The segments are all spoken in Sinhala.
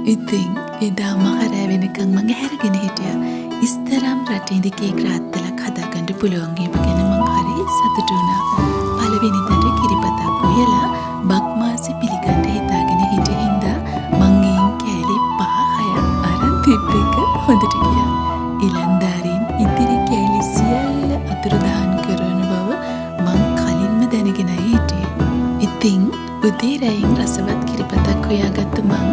ඉතින් එදා මහරෑ වෙනකං මං ඇහැරගෙන හිටියා. ඉස්තරම් රටින්දි කේක් රාත්තලක් හදාගන්න පුළුවන් ඒව ගැන මං හරි සතුටු වුණා. පළවෙනිදට කිරිපතක් උයලා බක්මාසෙ පිළිගන්න හිතාගෙන හිටිය හින්දා මං එයින් කෑලි 5-6ක් අරන් තිබ්බ එක හොඳට ගියා. ඉලන්දාරින් ඉතිරි කෑලි සියල්ල අතුරුදහන් කරන බව මං කලින්ම දැනගෙනයි හිටියේ. ඉතින් උදේ රැයින් රසවත් කිරිපතක් හොයාගත්තු මං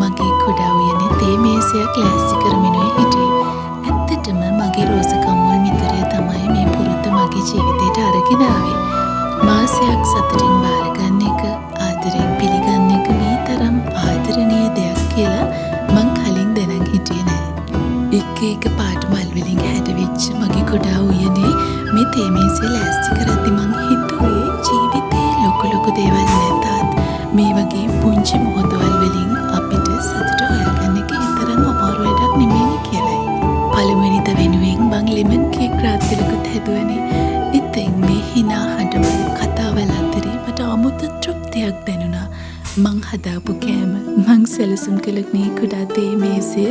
මගේ කුඩා උයනේ තේ මේසයක් ලෑස්ති කරමිනුයි හිටියේ. ඇත්තටම මගේ රෝස කම්මුල් මිතුරිය තමයි මේ පුරුද්ද මගේ ජීවිතයට අරගෙන ආවේ. මාසයක් සතුටින් බාරගන්න එක, ආදරෙන් පිළිගන්න එක මේ තරම් ආදරණීය දෙයක් කියලා මං කලින් දැනන් හිටියේ නෑ. එක පාට මල් වලින් හැඩවෙච්ච මගේ කුඩා උයනේ මේ තේ මේසය ලෑස්ති කරද්දි මං හිතුවේ ජීවිතේ ලොකු දේවල් නැතත් මේ වගේ පුංචි මොහොතවල් වලින් අපිට සතුට හොයාගන්න එක තරම් අමාරු වැඩක් නෙමෙයි කියලයි. පළමුවෙනිද වෙනුවෙන් මං ලෙමන් කේක් රාත්තලකුත් හැදුවනේ. ඉතින් මේ hina හඬවල් කතාවල් අතරේ මට අමුතු තෘප්තියක් දැනුණා. මං හදාපු කෑම, මං සැලසුම් කළ මේ කුඩා තේ මේසය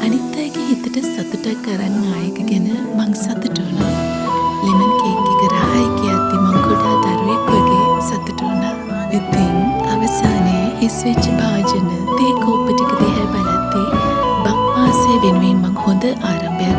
අනිත් අයගේ හිතට සතුටක් අරන් ආයක ගැන මං සතුටු වුණා. ලෙමන් කේක් එක රහයි කියද්දි මං කුඩා දරුවෙක් වගේ සතුටු වුණා. ඉතින් අවසානයේ හිස් වෙච්ච භාජන තේ කෝප්ප ටික දිහා බලද්දී බක්මාසය වෙනුවෙන් මං හොඳ ආරම්භයක්